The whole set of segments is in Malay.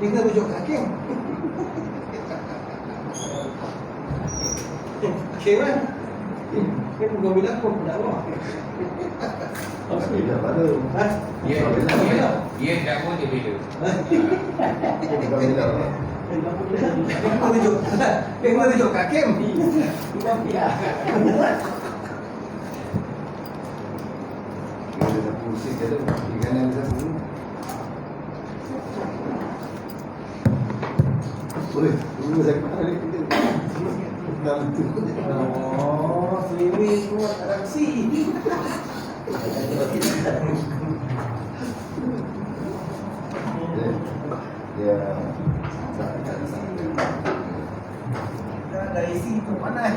Kita rujuk hakim. Hakim kan? Kan kau bilang kau pendakwa. Tidak ada. Dia dakwa dia bela. Kita rujuk hakim. Dia dah pusing dia tu. Kanan dia tu. Boleh. Dulu saya kata ni. Dalam tu. Oh, seliwi keluar atraksi. Dia Ada isi tu mana?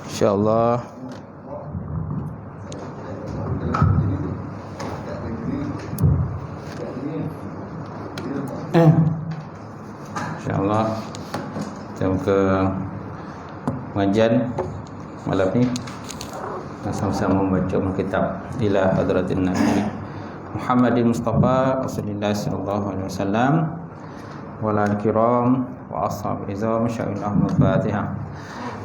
InsyaAllah. InsyaAllah kita ke pengajian malam ni, sama-sama membaca kitab ila hadratin Nabi Muhammadin Mustafa sallallahu alaihi wasallam wal kiram wa ashab izam syai'illah al-Fatihah.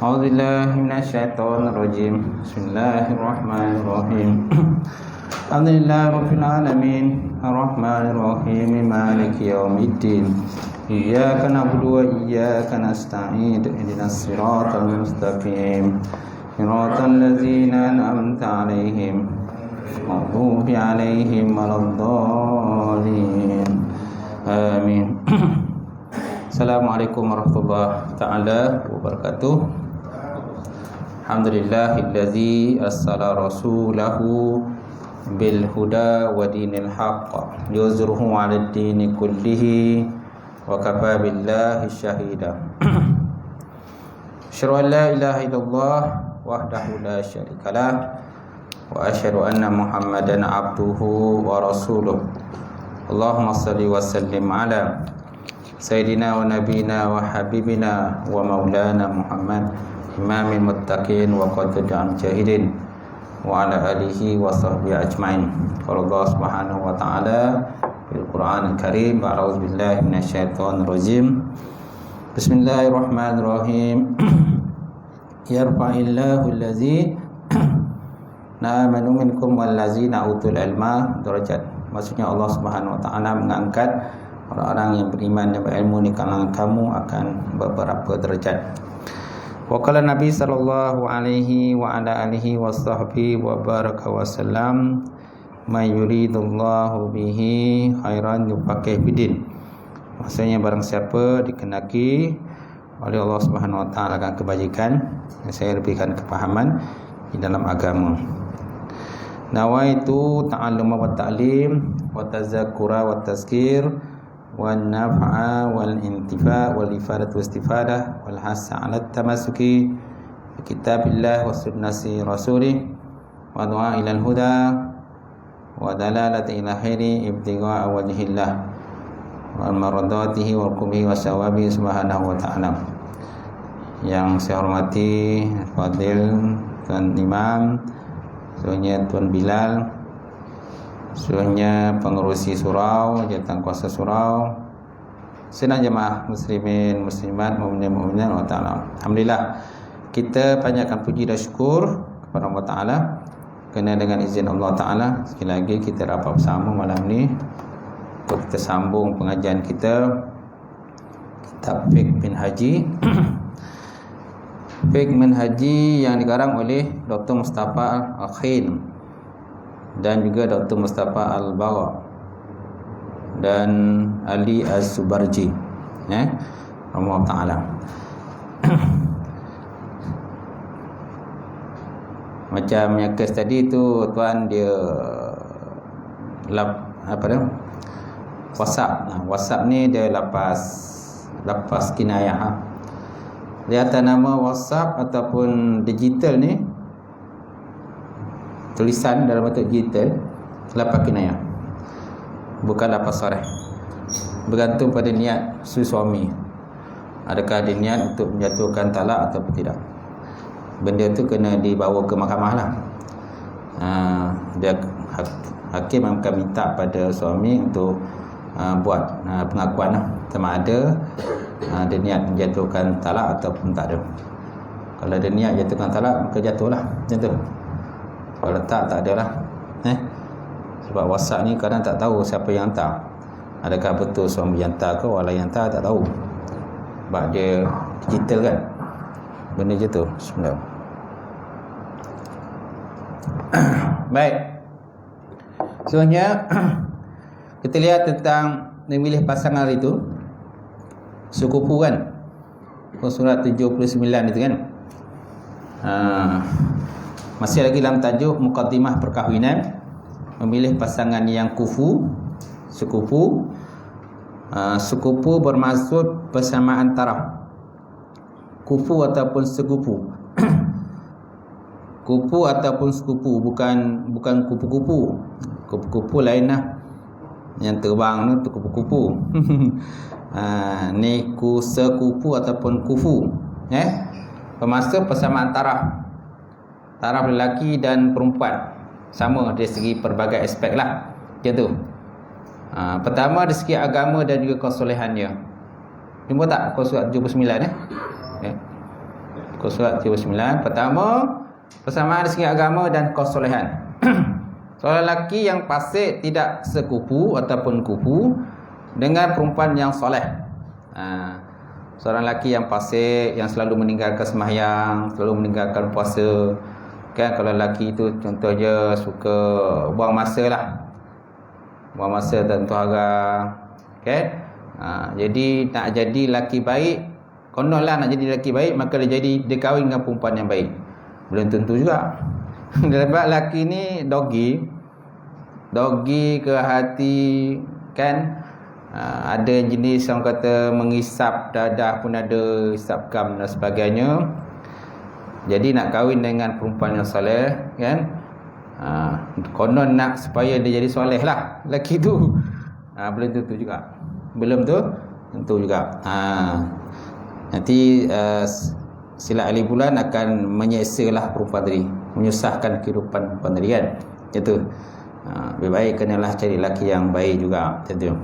A'udzu billahi minasyaitonir rajim. Bismillahirrahmanirrahim. Alhamdulillahi rabbil alamin arrahmanir rahim maliki yaumiddin. Iyyaka na'budu wa iyyaka nasta'in ihdinas siratal mustaqim siratal ladzina an'amta 'alaihim maghdubi 'alaihim waladdallin. Amin. Assalamualaikum warahmatullahi taala wabarakatuh. Alhamdulillahillazi arsala rasulahu bil huda wa dinil haqq yuzruhu 'alad dini kullihi wa kafa billahi syahida. Asyhadu an la ilaha illallah wahdahu la syarikalah wa asyhadu anna Muhammadan abduhu wa rasuluh. Allahumma salli wa sallim ala Sayyidina wa nabina wa habibina wa maulana Muhammad imamil muttaqin wa qaddan jahidin wa ala alihi wa sahbihi ajmain. Qala Allah Subhanahu wa ta'ala fil Qur'anil Karim, a'udzu billahi minasyaitonir rajim. Bismillahirrahmanirrahim. Yarfa'illahu allazi amanu minkum wallazina utul ilma darajat. Maksudnya Allah Subhanahu wa ta'ala mengangkat orang-orang yang beriman dan berilmu di kalangan kamu akan beberapa derajat. Wa qala Nabi sallallahu alaihi wa ala alihi washabbihi wa baraka wasallam, may yuridullahu bihi khairan yufaqih bidin. Maksudnya barang siapa dikenaki oleh Allah Subhanahu wa taala akan kebajikan, saya lebihkan kepahaman di dalam agama. Nawaitu ta'alluma wa ta'lim wa tazakkura wa tazkir wan naf'a wal intifa' wal ifadah wa istifadah wal hasa 'ala tamassuki bi kitabillah wa sunnati rasulih wa du'a ila al huda wa dalalati ila khairi ibtigha'a wajhillah wa maradatihi wa qurbihi wa sawabi subhanahu wa ta'ala. Yang saya hormati Fadil Tuan Imam, sebenarnya Tuan Bilal, sebenarnya pengerusi surau, jawatan kuasa surau, senang jemaah muslimin, muslimat, mukminin, mukminat wa ta'ala. Alhamdulillah, kita panjatkan puji dan syukur kepada Allah Ta'ala kerana dengan izin Allah Ta'ala sekali lagi kita dapat bersama malam ni untuk kita sambung pengajian kita kitab Fiqh bin Haji. Fiqh bin Haji yang dikarang oleh Dr. Mustafa Al-Khin dan juga Dr. Mustafa Al-Bagha dan Ali Az-Zubarji, Allah Ta'ala. Macam yang kes tadi tu tuan dia WhatsApp. WhatsApp ni dia lepas kinayah. Dia atas nama WhatsApp ataupun digital ni, tulisan dalam bentuk digital, lapas kinayah, bukan lapas sarih. Bergantung pada niat suami. Adakah dia niat untuk menjatuhkan talak ataupun tidak. Benda tu kena dibawa ke mahkamah lah. dia hakim akan minta pada suami untuk buat pengakuan lah, sama ada dia niat menjatuhkan talak ataupun tak ada. Kalau dia niat jatuhkan talak, maka jatuhlah macam tu. Kalau tak ada lah. Sebab WhatsApp ni kadang tak tahu siapa yang hantar. Adakah betul suami yang hantar ke orang yang hantar, tak tahu. Sebab dia digital kan, benda je tu sebenarnya. Baik, sebenarnya kita lihat tentang memilih pasangan itu sekupu kan, surat 79 itu kan. Masih lagi dalam tajuk muqaddimah perkahwinan, memilih pasangan yang sekupu. Sekupu bermaksud persamaan taraf. Kufu ataupun sekupu. Kupu ataupun sekupu, bukan kupu-kupu. Kupu-kupu lain lah, yang terbang tu kupu-kupu. Ni sekupu ataupun kufu, bermaksud persamaan taraf lelaki dan perempuan sama dari segi pelbagai aspek lah, macam tu. Pertama dari segi agama dan juga kesolehannya. Jumpa tak muka surat 79 muka surat 79. Pertama, persamaan dari segi agama dan kesolehan. Seorang lelaki yang fasik tidak sekupu ataupun kufu dengan perempuan yang soleh. Seorang lelaki yang fasik, yang selalu meninggalkan sembahyang, selalu meninggalkan puasa kan. Kalau lelaki itu contohnya suka buang masa lah, buang masa dan tuara kan. Jadi nak jadi lelaki baik, kononlah nak jadi lelaki baik, maka dia kahwin dengan perempuan yang baik. Belum tentu juga. Sebab lelaki ni dogi ke hati kan. Ada jenis yang kata mengisap dadah pun ada, isap gam dan sebagainya. Jadi nak kahwin dengan perempuan yang soleh kan, konon nak supaya dia jadi soleh lah lelaki tu. Belum tentu juga. Tentu juga. Nanti silat ahli bulan akan menyeksalah perempuan tadi, menyusahkan kehidupan perempuan tadi kan. Itu lebih baik kenalah cari lelaki yang baik juga, macam tu.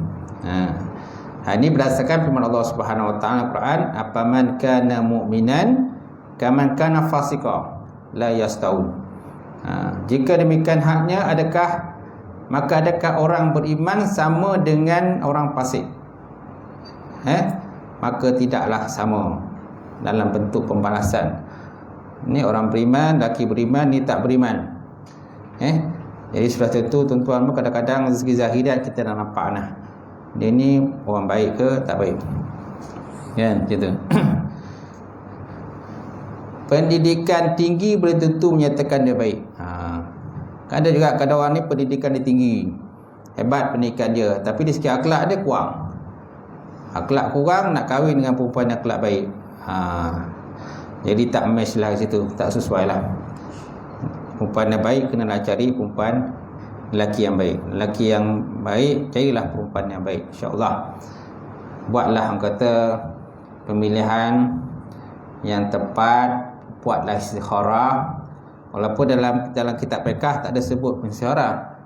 Ini berdasarkan firman Allah Subhanahu Wa Taala Al-Quran, afaman kana mu'minan kaman kana fasiqa la yastaun. Jika demikian haknya, adakah orang beriman sama dengan orang fasik? Maka tidaklah sama dalam bentuk pembalasan. Ni orang beriman, lelaki beriman, ni tak beriman. Jadi sudah tentu tuan-tuan, kadang-kadang dari segi zahiriat kita dah nampak nah, dia ni orang baik ke tak baik kan, macam tu. Pendidikan tinggi boleh tentu menyatakan dia baik. Ada juga kadang orang ni pendidikan dia tinggi, hebat pendidikan dia, tapi dari segi akhlak dia kurang. Akhlak kurang, nak kahwin dengan perempuan yang akhlak baik. Jadi tak match lah situ, tak sesuai lah. Perempuan yang baik kenalah cari perempuan lelaki yang baik. Lelaki yang baik, carilah perempuan yang baik, insya-Allah. Buatlah orang kata pemilihan yang tepat, buatlah istikharah. Walaupun dalam kitab fiqh tak ada sebut istikharah,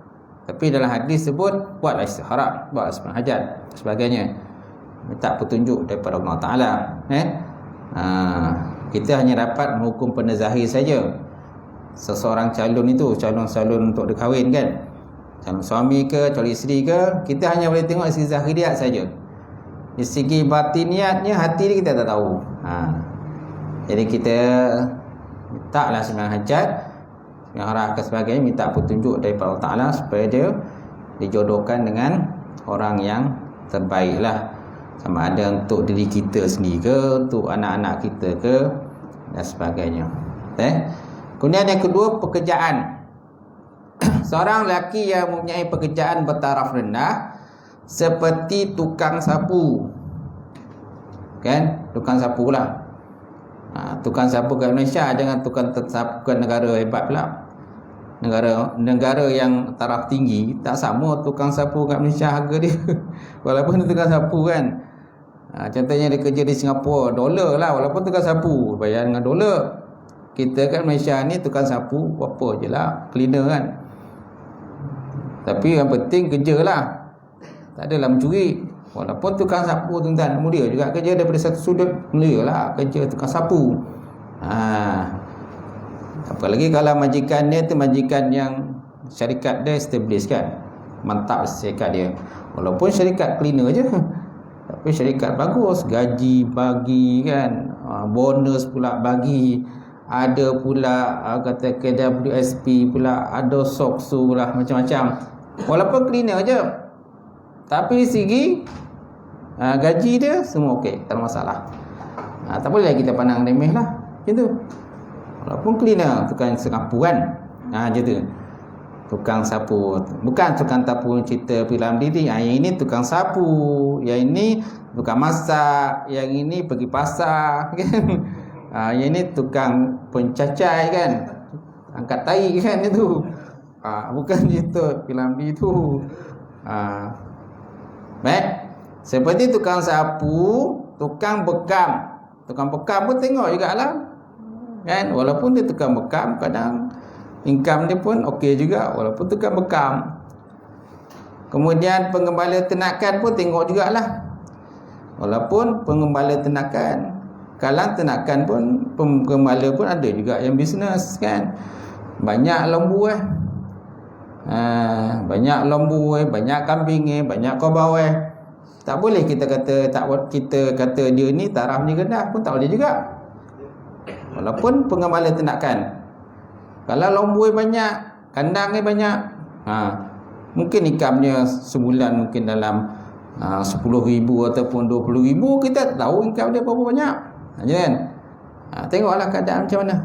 tapi dalam hadis sebut buatlah istikharah, buatlah sembahyang hajat sebagainya. Minta petunjuk daripada Allah Taala. Kita hanya dapat menghukum benda zahir saja. Seseorang calon untuk dikahwin kan, calon suami ke, calon isteri ke, kita hanya boleh tengok dari segi zahiriat saja. Dari segi batiniatnya, hati ni kita tak tahu. Jadi kita mintalah sembahyang hajat, sembahyang harah ke sebagainya, minta petunjuk daripada Allah Taala supaya dia dijodohkan dengan orang yang terbaik lah. Sama ada untuk diri kita sendiri ke, untuk anak-anak kita ke, dan sebagainya. Kemudian yang kedua, pekerjaan. Seorang lelaki yang mempunyai pekerjaan bertaraf rendah, seperti tukang sapu kan, tukang sapu lah. Tukang sapu kat Malaysia dengan tukang sapu kat negara hebat pula. Negara yang taraf tinggi tak sama tukang sapu kat Malaysia harga dia. Walaupun tukang sapu kan, contohnya dia kerja di Singapura, dolar lah, walaupun tukang sapu bayar dengan dolar. kita kan Malaysia ni tukang sapu apa je lah, cleaner kan. Tapi yang penting kerja lah, tak adalah mencuri. Walaupun tukang sapu tuan-tuan, mulia juga kerja daripada satu sudut, mulia lah kerja tukang sapu. Apalagi kalau majikan dia tu majikan yang syarikat dia establish kan, mantap syarikat dia. Walaupun syarikat cleaner je, tapi syarikat bagus, gaji bagi kan, bonus pula bagi, ada pula kata KWSP pula, ada SOKSU lah, macam-macam. Walaupun cleaner je, tapi segi gaji dia semua okey, tak ada masalah. Tak boleh kita pandang remeh lah macam tu. Walaupun cleaner, tukang sapu kan, macam tu. Tukang sapu, bukan tukang sapu cerita filem diri. Yang ini tukang sapu, yang ini tukang masak, yang ini pergi pasar kan. Yang ini tukang pencacai kan, angkat tai kan itu. Bukan cerita filem diri tu. Baik. Seperti tukang sapu, tukang bekam. Tukang bekam pun tengok jugalah. Kan, walaupun dia tukang bekam, kadang income dia pun okey juga walaupun tukang bekam. Kemudian pengembala ternakan pun tengok jugalah. Walaupun pengembala ternakan, kalang ternakan pun pengembala pun ada juga yang bisnes kan. Banyak lembu banyak lembu banyak kambing banyak kerbau Tak boleh kita kata dia ni taraf ni rendah pun tak boleh juga. Walaupun pengembala ternakan, kalau lembu banyak, kandang banyak, mungkin income-nya sebulan mungkin dalam 10,000 ataupun 20,000, kita tahu income dia berapa banyak. Kan? Tengoklah keadaan macam mana.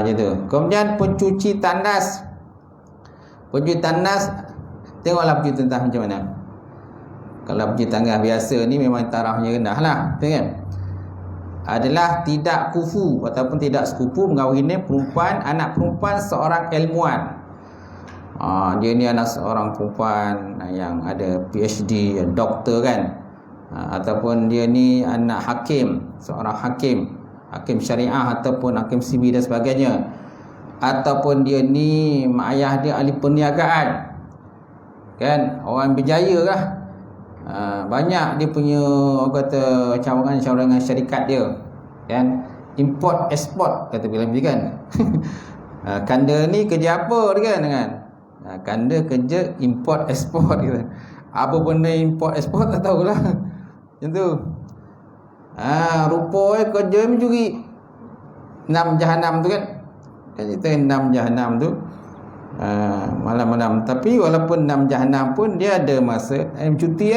Macam tu. Kemudian pencuci tandas. Pencuci tandas, tengoklah pencuci tandas macam mana. Kalau pencuci tandas biasa ni memang tarafnya rendah lah, kan? Adalah tidak kufu ataupun tidak sekufu mengahwini perempuan, anak perempuan seorang ilmuwan. Dia ni anak seorang perempuan yang ada PhD, doktor kan. Ataupun dia ni anak hakim, seorang hakim syariah ataupun hakim sivil dan sebagainya. Ataupun dia ni mak ayah dia ahli perniagaan. Kan, orang berjaya lah. Banyak dia punya kata cawangan-cawangan syarikat dia kan, import export kata bila ni kan. Kanda ni kerja apa dia kan? Kanda kerja import export gitu. Apa benda import export tak tahulah. Macam tu. Rupa kerja mencuri 6 jahanam tu kan. Kan kita 6 jahanam tu malam-malam. Tapi walaupun 6 jahanam pun dia ada masa cuti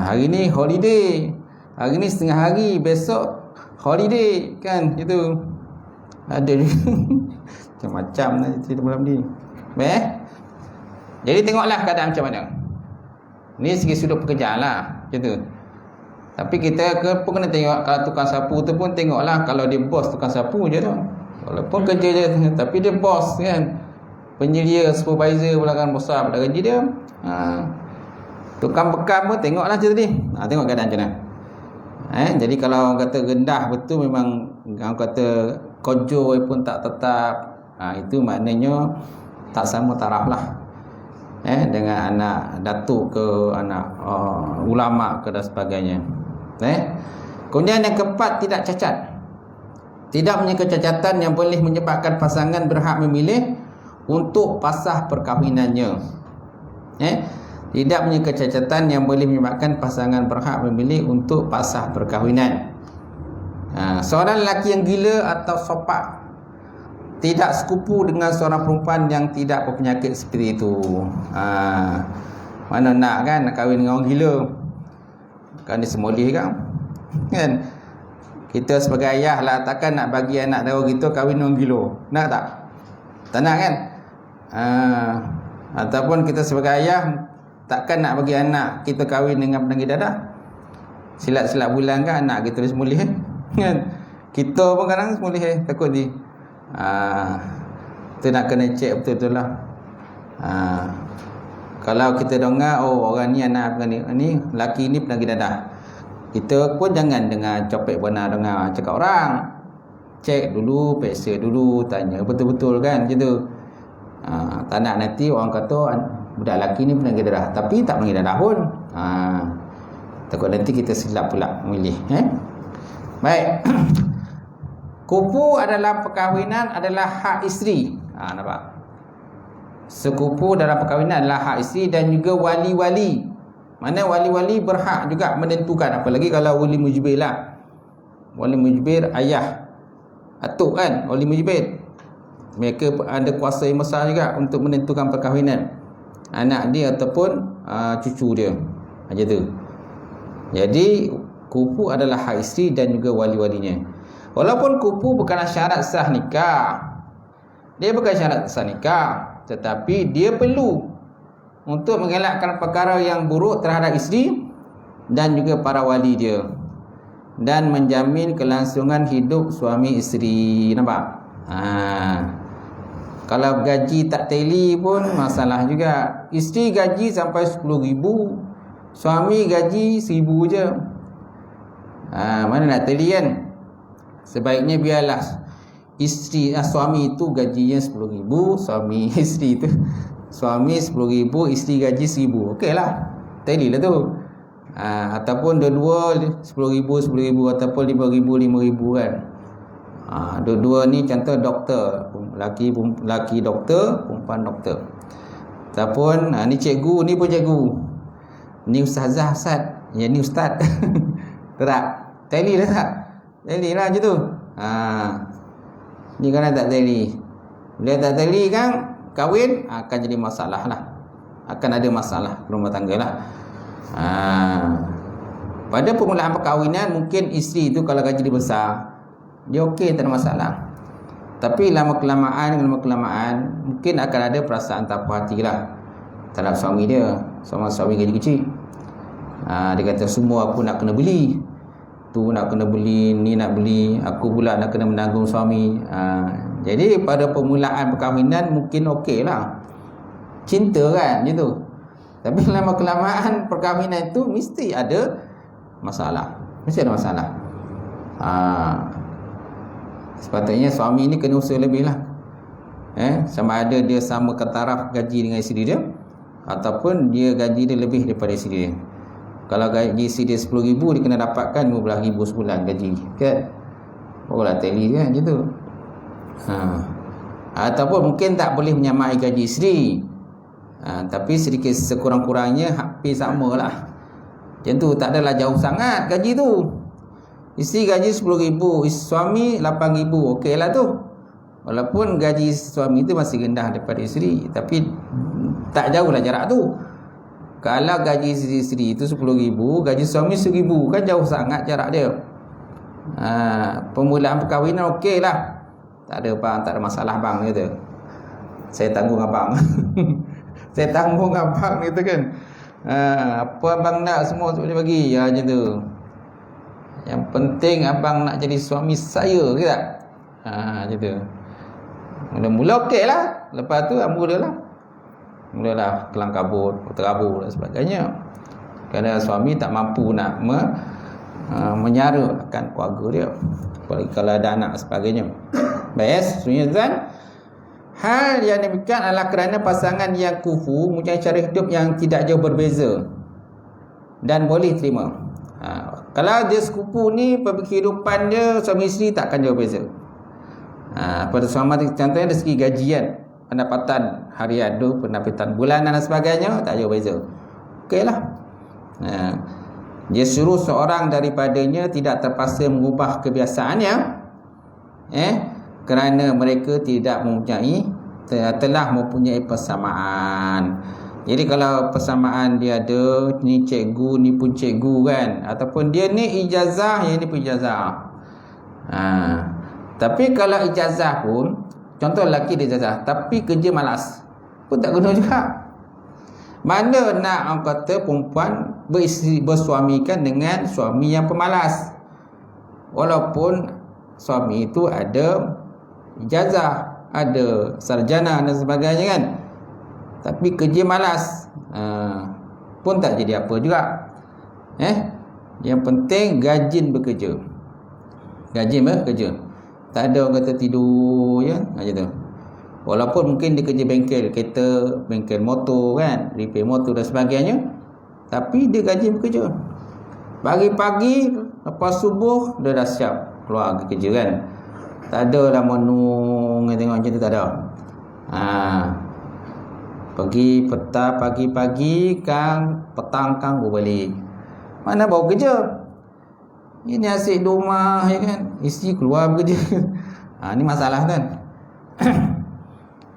hari ni holiday, hari ni setengah hari, besok holiday kan, itu ada macam-macam lah cerita malam ni. Jadi tengoklah keadaan macam mana. Ni segi sudut pekerjaan lah macam tu. Tapi kita pun kena tengok, kalau tukang sapu tu pun tengoklah, kalau dia bos tukang sapu je tu, walaupun kerja dia, tapi dia bos kan, penyedia supervisor pula kan, besar pada gaji dia. Tukang bekam pun tengoklah macam tadi. Tengok keadaan macam mana. Jadi kalau orang kata rendah betul, memang orang kata kojo pun tak tetap, itu maknanya tak sama taraf lah dengan anak datuk ke anak ulama ke dan sebagainya. Kemudian yang keempat, tidak cacat. Tidak punya kecacatan yang boleh menyebabkan pasangan berhak memilih untuk pasah perkahwinannya. Tidak punya kecacatan yang boleh menyebabkan pasangan berhak memilih untuk pasah perkahwinan. Seorang lelaki yang gila atau sopak tidak sekupu dengan seorang perempuan yang tidak berpenyakit seperti itu. Mana nak kan, nak kahwin dengan orang gila, kan dia semoleh kan. Kita sebagai ayah lah, takkan nak bagi anak tahu kita kahwin dengan gila. Nak tak? Tak nak kan? Ataupun kita sebagai ayah, takkan nak bagi anak kita kahwin dengan penanggi dadah. Silat-silat bulan kan anak kita semulih kan. Kita pun kadang semulih takut ni. Tu nak kena cek betul-betul lah. Kalau kita dengar orang ni anak ni lelaki ni penanggi dadah, kita pun jangan dengar copek benar dengar cakap orang. Cek dulu, periksa dulu, tanya betul-betul kan macam tu. Tak nak nanti orang kata budak lelaki ni pernah darah tapi tak pergi darah pun. Takut nanti kita silap pula memilih. Baik. Kupu adalah perkahwinan adalah hak isteri. Nampak? Sekupu dalam perkahwinan adalah hak isteri dan juga wali-wali. Mana wali-wali berhak juga menentukan, apalagi kalau wali mujbir lah. Wali mujbir ayah, atuk kan, wali mujbir. Mereka ada kuasa yang besar juga untuk menentukan perkahwinan anak dia ataupun cucu dia. Macam tu. Jadi kupu adalah hak isteri dan juga wali-walinya. Walaupun kupu bukanlah syarat sah nikah. Dia bukan syarat sah nikah, tetapi dia perlu untuk mengelakkan perkara yang buruk terhadap isteri dan juga para wali dia, dan menjamin kelangsungan hidup suami isteri. Nampak? Kalau gaji tak tally pun masalah juga. Isteri gaji sampai 10,000, suami gaji 1,000 je. Mana nak tally kan? Sebaiknya biarlah isteri suami itu gajinya 10,000, suami isteri itu suami 10,000, isteri gaji 1,000. Okeylah. Tally lah tu. Ataupun dua-dua 10,000 ataupun 5,000 kan. Dua-dua ni contoh doktor, laki doktor, perempuan doktor. Ataupun ni cikgu, ni pun cikgu. Ni ustazah, ustaz. Ya ni ustaz. Tak? Tally lah tak? Tally lah je tu. Ni kan tak tally. Bila tak tally kan kahwin akan jadi masalah lah. Akan ada masalah rumah tangga lah. Pada permulaan perkahwinan mungkin isteri tu kalau gaji dia besar, dia okey, tak ada masalah. Tapi lama-kelamaan mungkin akan ada perasaan tak puas hati lah terhadap suami dia. Suami gaji kecil. Dia kata semua aku nak kena beli. Tu nak kena beli, ni nak beli, aku pula nak kena menanggung suami. Jadi pada permulaan perkahwinan mungkin okey lah, cinta kan je tu. Tapi lama-kelamaan perkahwinan itu mesti ada masalah. Mesti ada masalah. Sepatutnya suami ni kena usaha lebih lah. Sama ada dia sama ke taraf gaji dengan isteri dia, ataupun dia gaji dia lebih daripada isteri dia. Kalau gaji isteri dia 10,000, dia kena dapatkan 15,000 sebulan gaji kan. Barulah tally kan macam tu. Ataupun mungkin tak boleh menyamai gaji isteri, tapi sedikit sekurang-kurangnya hampir sama lah. Macam tu, tak adalah jauh sangat gaji tu. Isteri gaji 10,000, suami 8,000, okey lah tu. Walaupun gaji suami tu masih rendah daripada isteri, tapi tak jauh lah jarak tu. Kalau gaji isteri itu 10,000, gaji suami 1,000, kan jauh sangat jarak dia. Permulaan perkahwinan okey lah. Tak ada bang, tak ada masalah bang kata. Saya tanggung abang. Saya tanggung abang gitu kan. Apa abang nak semua boleh bagi. Ya macam tu. Yang penting abang nak jadi suami saya ke tak? Macam tu. Mula-mula okey lah. Lepas tu mulalah kelang kabut, terabur dan sebagainya. Kerana suami tak mampu nak menyarakan keluarga dia, apalagi kalau ada anak sebagainya. Baik, sebenarnya tuan, hal yang demikian adalah kerana pasangan yang kufu mempunyai cara hidup yang tidak jauh berbeza dan boleh terima. Kalau dia sekupu ni, kehidupan dia suami isteri takkan jauh beza. Pada suami contohnya dari segi gajian, pendapatan harian tu, pendapatan bulanan dan sebagainya, tak jauh beza. Okeylah. Dia suruh seorang daripadanya tidak terpaksa mengubah kebiasaannya, kerana mereka tidak telah mempunyai persamaan. Jadi kalau persamaan dia ada, ni cikgu, ni pun cikgu kan, ataupun dia ni ijazah, yang ni pun ijazah. Tapi kalau ijazah pun, contoh lelaki dia ijazah tapi kerja malas, pun tak guna juga. Mana nak orang kata perempuan bersuamikan dengan suami yang pemalas, walaupun suami itu ada ijazah, ada sarjana dan sebagainya kan, tapi kerja malas, pun tak jadi apa juga. Yang penting gajin bekerja. Tak ada orang kata tidur je macam tu. Walaupun mungkin dia kerja bengkel kereta, bengkel motor kan, repair motor dan sebagainya, tapi dia gaji bekerja. Pagi-pagi lepas subuh dia dah siap keluar pergi kerja kan. Tak ada lah menung tengok macam tu, tak ada. Pergi petang, pagi-pagi kang, petang kang balik. Mana bawa kerja? Ini asyik di rumah ya kan, isteri keluar bekerja. Ni masalah kan.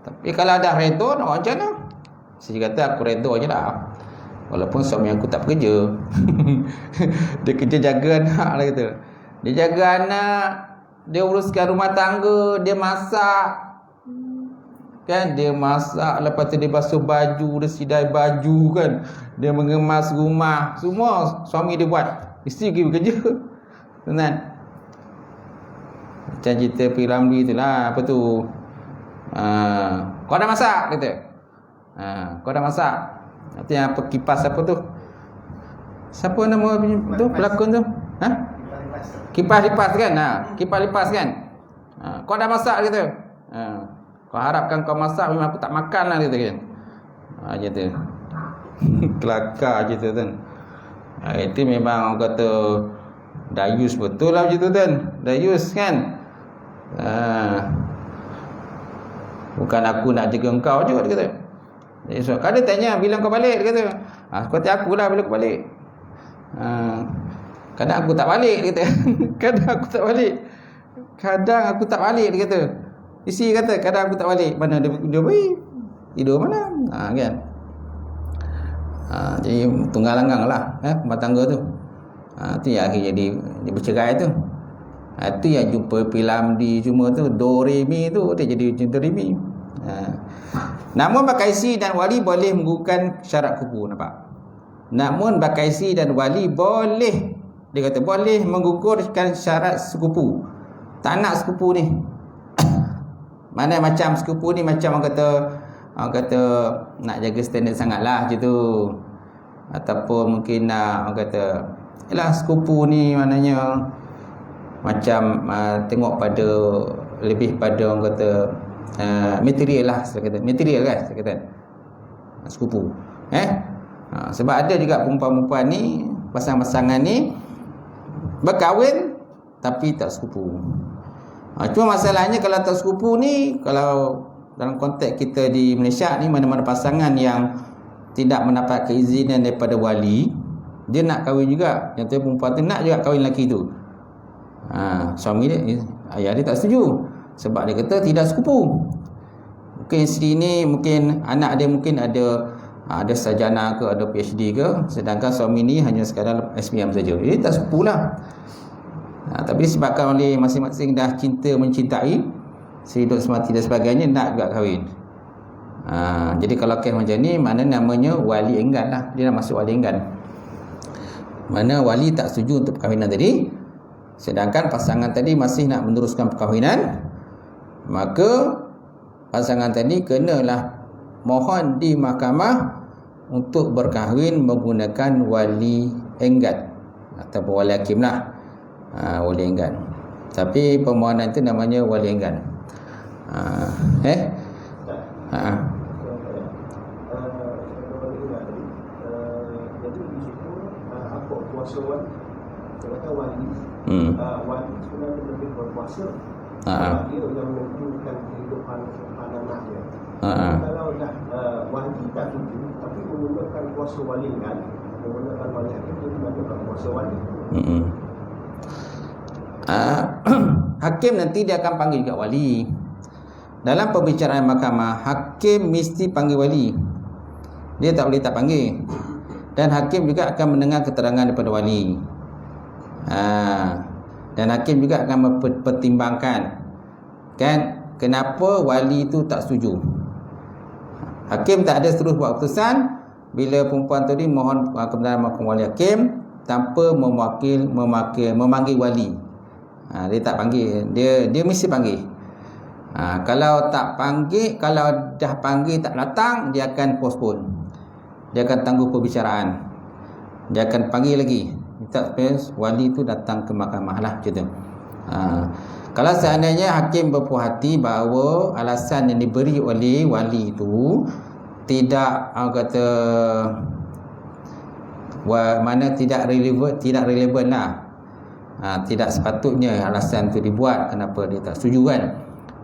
Tapi kalau ada redha nak macam mana? Saya kata aku redha je lah, walaupun suami aku tak bekerja. Dia kerja jaga anak lah kata. Dia jaga anak, dia uruskan rumah tangga, dia masak kan, dia masak, lepas tu dia basuh baju, dia sidai baju kan, dia mengemas rumah, semua suami dia buat, isteri pergi bekerja. Kan? Macam cerita P. Ramli tu lah, apa tu, kau dah masak kata. Kau dah masak. Nanti apa kipas apa tu, siapa nama tu pelakon tu, Kipas lipas kan. Kipas lipas kan. Kau dah masak kata. Kau harapkan kau masak, memang aku tak makan lah kata kan. Macam tu. Kelakar je tu kan. Itu memang orang kata dayus betul lah macam tu kan. Dayus kan. Bukan aku nak jaga engkau je dia kata. So, kalau dia tanya bila kau balik dia kata. Kau tanya aku lah bila kau balik. Kadang aku tak balik dia kata. Kadang aku tak balik. Kadang aku tak balik dia kata. Isi kata kadang aku tak balik. Mana dia balik? Tidur mana? Kan. Jadi tunggal langgang lah rumah tangga tu. Tu yang akhir jadi bercerai tu. Tu yang jumpa film di semua tu, do re mi tu dia jadi cinta re mi. Namun bakaisi dan wali boleh menggugurkan syarat kubu, nampak? Namun bakaisi dan wali boleh, dia kata boleh menggugurkan syarat sekupu. Tak nak sekupu ni. Mana macam sekupu ni macam orang kata nak jaga standard sangatlah macam tu. Ataupun mungkin nak orang kata yalah sekupu ni maknanya macam tengok pada lebih pada orang kata material lah, saya kata material kan, saya kata sekupu. Sebab ada juga perempuan-perempuan ni, pasangan-pasangan ni berkahwin tapi tak sekupu. Cuma masalahnya kalau tak sekupu ni, kalau dalam konteks kita di Malaysia ni, mana-mana pasangan yang tidak mendapat keizinan daripada wali, dia nak kahwin juga. Yang tu perempuan tu nak juga kahwin lelaki tu. Suami dia, ayah dia tak setuju sebab dia kata tidak sekupu. Mungkin isteri ni, mungkin anak dia mungkin ada sarjana ke, ada PhD ke, sedangkan suami ni hanya sekadar SPM saja. Tak sekupu lah. Tapi disebabkan oleh masing-masing dah cinta mencintai, sehidup semati dan sebagainya, nak juga kahwin. Jadi kalau kes macam ni, mana namanya wali enggan lah. Dia nak masuk wali enggan. Mana wali tak setuju untuk perkahwinan tadi, sedangkan pasangan tadi masih nak meneruskan perkahwinan, maka pasangan tadi kenalah mohon di mahkamah untuk berkahwin menggunakan wali enggan ataupun wali hakim lah. Wali enggan. Tapi permohonan itu namanya wali enggan. Kuasa wali, kata wali, wali sebenarnya lebih berkuasa. Dia yang menentukan kehidupan anaknya. Kalau dah wali tak setuju, tapi menggunakan kuasa wali kan, menggunakan wali itu menggunakan kuasa wali. Hakim nanti dia akan panggil juga wali. Dalam pembicaraan mahkamah, hakim mesti panggil wali. Dia tak boleh tak panggil. Dan hakim juga akan mendengar keterangan daripada wali. Dan hakim juga akan mempertimbangkan kan kenapa wali itu tak setuju. Hakim tak ada terus buat keputusan bila perempuan tadi mohon kebenaran mahkamah wali hakim tanpa memanggil wali. Dia tak panggil, dia mesti panggil. Kalau tak panggil, kalau dah panggil tak datang, dia akan postpone. Dia akan tangguh perbicaraan. Dia akan panggil lagi, minta supaya wali itu datang ke mahkamah lah macam tu. Kalau seandainya hakim berpuas hati bahawa alasan yang diberi oleh wali itu tidak mana tidak relevan lah. Tidak sepatutnya alasan itu dibuat, kenapa dia tak setuju kan,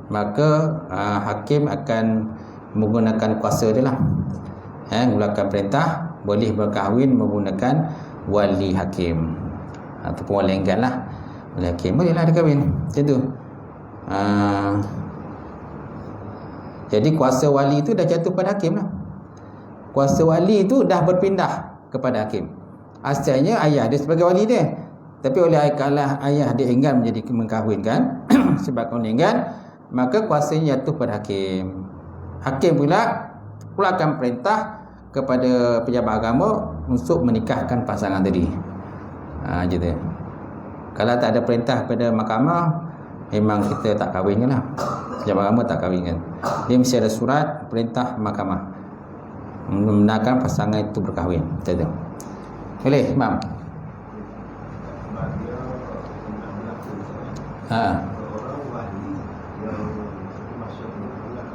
maka hakim akan menggunakan kuasa dia lah, menggunakan perintah, boleh berkahwin menggunakan wali hakim ataupun wali enggan lah. Wali hakim boleh lah dia kahwin macam tu. Jadi kuasa wali itu dah jatuh pada hakim lah. Kuasa wali itu dah berpindah kepada hakim. Asalnya ayah dia sebagai wali dia, tapi oleh ayah dia enggan menjadi mengkahwinkan sebab kalau enggan, maka kuasanya jatuh pada hakim. Hakim pula akan perintah kepada pejabat agama untuk menikahkan pasangan tadi. Gitu. Kalau tak ada perintah pada mahkamah, memang kita tak kahwinkan lah. Pejabat agama tak kahwinkan. Dia mesti ada surat perintah mahkamah membenarkan pasangan itu berkahwin. Macam tu. Boleh, Imam? Orang wali yang masuk dia kata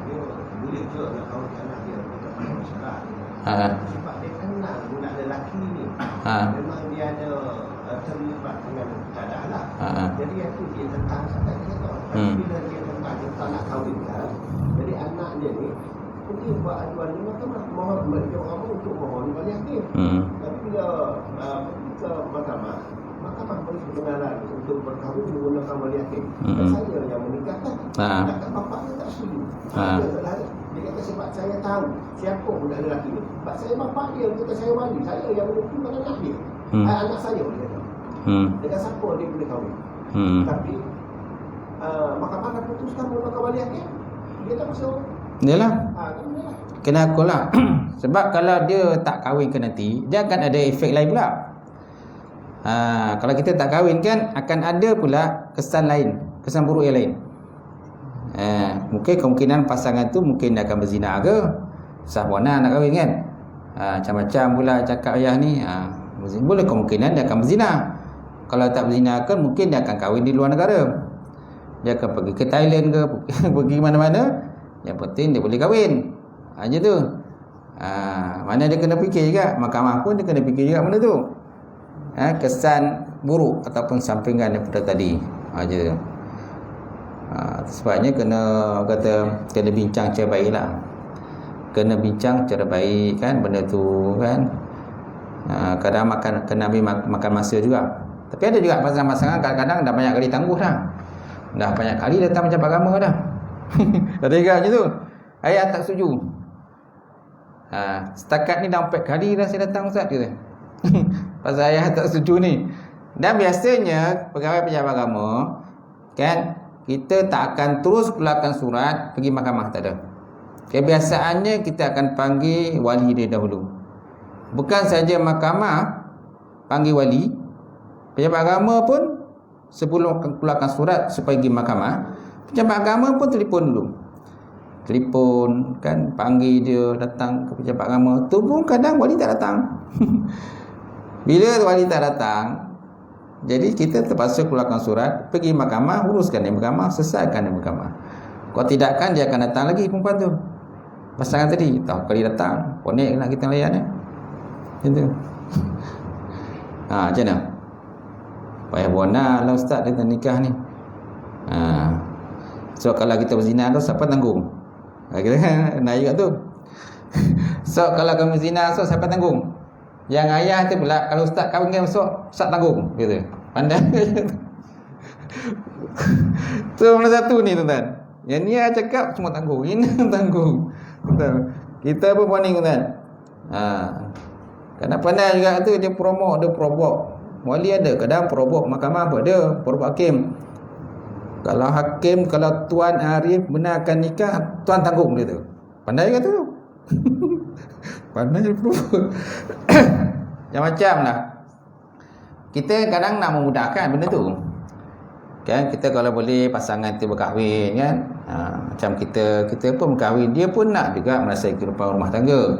dia boleh juga nak kahwin anak dia untuk masyarakat. Sebab dia kenal budak lelaki ni. Memang dia ada terlibat dengan keadaan lah. Jadi itu dia tentang sampai dia kata. Bila dia tentang dia tak nak kahwinkan, jadi anak dia ni mungkin buat aduan ni mohon mereka orang untuk mohon wali hakim. Tapi bila ke mahkamah boleh berkenalan untuk berkahwin menggunakan wali hakim. Saya yang menikahkan. Takkan bapak dia tak setuju. Dia kata sebab saya tahu siapa budak lelaki ni. Sebab saya bapak dia, kata saya wali. Saya yang menentukan anak dia. Anak saya boleh kata. Dengan siapa dia boleh kahwin. Tapi mahkamah dah putuskan menggunakan wali hakim. Dia tak masuk. Yalah. Kena aku lah. Sebab kalau dia tak kahwinkan nanti, dia akan ada efek lain pula. Kalau kita tak kahwin kan, akan ada pula kesan lain, kesan buruk yang lain. Mungkin kemungkinan pasangan tu mungkin dia akan berzina ke, sahwana nak kahwin kan. Macam-macam pula cakap ayah ni. Boleh kemungkinan dia akan berzina. Kalau tak berzina kan, mungkin dia akan kahwin di luar negara. Dia akan pergi ke Thailand ke, pergi mana-mana. Yang penting dia boleh kahwin. Macam tu. Mana dia kena fikir juga. Mahkamah pun dia kena fikir juga benda tu. Kesan buruk ataupun sampingan daripada tadi. Macam tu. Sebabnya kena bincang cara baik lah. Kena bincang cara baik kan benda tu kan. Kadang kena ambil makan masa juga. Tapi ada juga pasangan-pasangan kadang-kadang dah banyak kali tangguh dah. Dah banyak kali datang macam agama dah. Ada juga macam tu. Ayah tak setuju. Setakat ni dah 4 kali dah saya datang Ustaz kata. Pasal ayah tak setuju ni. Dan biasanya pegawai pejabat agama kan, kita tak akan terus keluarkan surat pergi mahkamah, tak ada. Kebiasaannya kita akan panggil wali dia dahulu. Bukan saja mahkamah panggil wali, pejabat agama pun sebelum keluarkan surat supaya pergi mahkamah, pejabat agama pun telefon dulu. Telefon kan, panggil dia datang ke pejabat agama. Tu pun kadang wali tak datang. Bila wali tak datang, jadi kita terpaksa keluarkan surat, pergi mahkamah, uruskan di mahkamah, selesaikan di mahkamah. Kalau tidak kan dia akan datang lagi perempuan tu. Pasangan tadi tahu kali datang, konek nak kita layan macam tu. Macam mana? Payah bona lah Ustaz kita nikah ni. So kalau kita berzina tu siapa tanggung? Kita naik juga tu. So kalau kamu zina, so siapa tanggung? Yang ayah tu pula, kalau Ustaz kahwin kan besok, Ustaz tanggung gitu. Pandai. Tu mana satu ni tuan-tuan. Yang ni cakap semua tanggung, ini tanggung. Kita pun warning tuan-tuan. Kadang pandai juga tu dia promote, dia probok. Wali ada, kadang probok mahkamah apa ada, probok hakim. Kalau hakim, kalau Tuan Arif benarkan nikah, Tuan tanggung dia tu. Pandai ke tu? Pandai probok. Macam-macam lah. Kita kadang nak memudahkan benda tu. Kan kita kalau boleh pasangan tu berkahwin kan. Macam kita pun berkahwin, dia pun nak juga merasai kehidupan rumah tangga.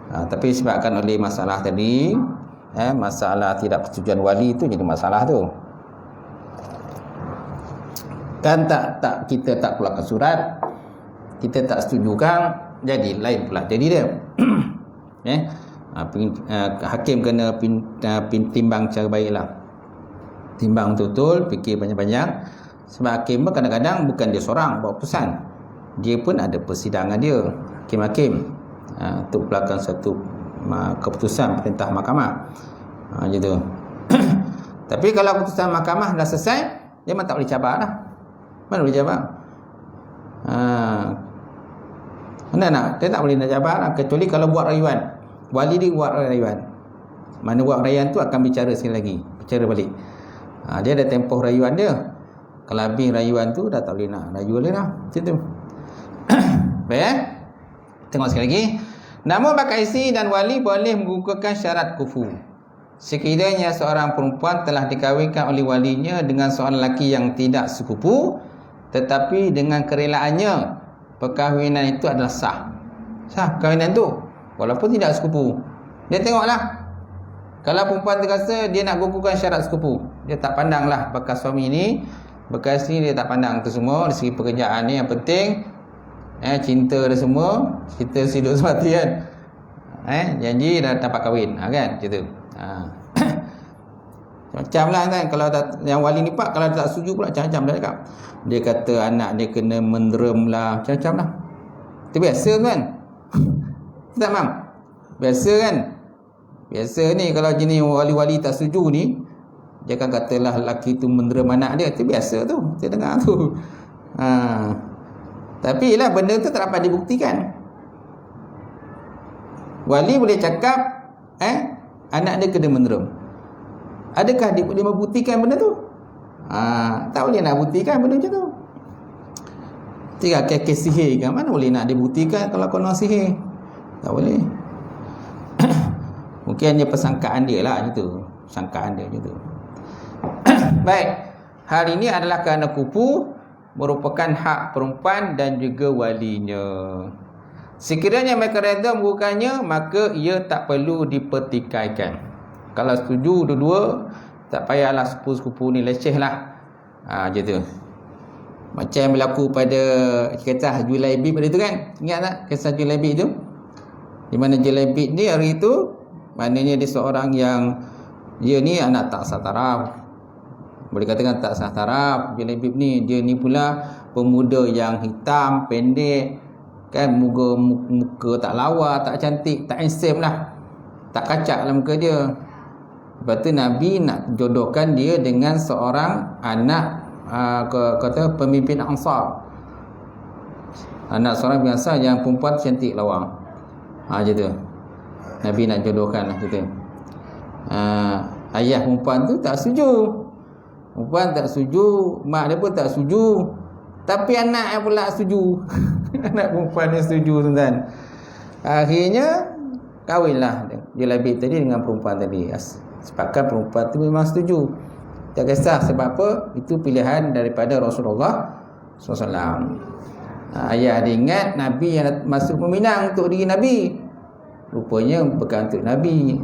Tapi sebabkan oleh masalah tadi, masalah tidak persetujuan wali itu jadi masalah tu. Kan tak kita tak keluarkan surat, kita tak setujukan, jadi lain pula jadi dia. Hakim kena timbang cara baiklah. Timbang betul, fikir banyak-banyak. Sebab hakim pun kadang-kadang bukan dia seorang buat keputusan. Dia pun ada persidangan dia, hakim-hakim, untuk melakukan satu keputusan perintah mahkamah. Gitu. Tapi kalau keputusan mahkamah dah selesai, dia memang tak boleh cabar dah. Mana boleh cabar? Mana nak? Dia tak boleh nak cabar lah. Kecuali kalau buat rayuan. Wali dia buat rayuan. Mana buat rayuan tu akan bicara sekali lagi, bicara balik. Dia ada tempoh rayuan dia. Kalau habis rayuan tu dah tak boleh nak rayu lagi dah. Macam tu. Baik. Tengok sekali lagi. Namun bakal isteri dan wali boleh menggugurkan syarat kufu sekiranya seorang perempuan telah dikahwinkan oleh walinya dengan seorang lelaki yang tidak sekupu, tetapi dengan kerelaannya perkahwinan itu adalah sah. Sah kahwinan tu walaupun tidak sekupu. Dia tengoklah. Kalau perempuan terasa dia nak gugurkan syarat sekupu, dia tak pandanglah bekas suami ni, bekas isteri dia tak pandang tu semua. Dari segi pekerjaan ni yang penting cinta dia semua, kita hidup semati kan. Janji dah dapat kahwin, kan gitu. Macam lah kan, kalau yang wali ni pak, kalau dia tak setuju pula macam-macam dia cakap. Dia kata anak dia kena menderem lah, macam-macam lah. Itu biasa kan. Tak mam? Biasa kan. Biasa ni kalau jenis wali-wali tak setuju ni, dia akan katalah lelaki tu menderem anak dia. Itu biasa tu, saya dengar tu. Tapi lah benda tu tak dapat dibuktikan. Wali boleh cakap anak dia kena menderem. Adakah dia boleh membuktikan benda tu? Tak boleh nak buktikan benda macam tu. Tiga kes sihir kan, mana boleh nak dibuktikan kalau konon sihir? Tak boleh. Mungkin hanya persangkaan dia lah gitu. Sangkaan dia gitu. Baik. Hal ini adalah kerana kupu merupakan hak perempuan dan juga walinya. Sekiranya mereka reda menggugurkannya, maka ia tak perlu dipertikaikan. Kalau setuju dua-dua, tak payahlah sepupu-sepupu ni leceh lah. Macam tu. Macam yang berlaku pada kisah Julaibib pada tu kan. Ingat tak kisah Julaibib tu? Di mana Julaibib ni hari tu, maknanya dia seorang yang dia ni anak tak sah taraf. Boleh katakan tak sah taraf. Julaibib ni, dia ni pula pemuda yang hitam, pendek kan, muka tak lawa, tak cantik, tak handsome lah, tak kacak lah muka dia. Lepas tu Nabi nak jodohkan dia dengan seorang anak kata pemimpin Ansar, anak seorang biasa yang perempuan cantik lawa. Macam tu Nabi nak jodohkan lah gitu. Ayah perempuan tu tak setuju. Perempuan tak setuju, mak dia pun tak setuju, tapi anak yang pula setuju. Anak perempuan yang setuju tuan-tuan. Akhirnya kahwinlah Julaibib tadi dengan perempuan tadi. Sepakat perempuan tu memang setuju. Tak kisah sebab apa, itu pilihan daripada Rasulullah SAW. Ayah dia ingat Nabi yang masuk Minang untuk diri Nabi, rupanya bukan untuk Nabi.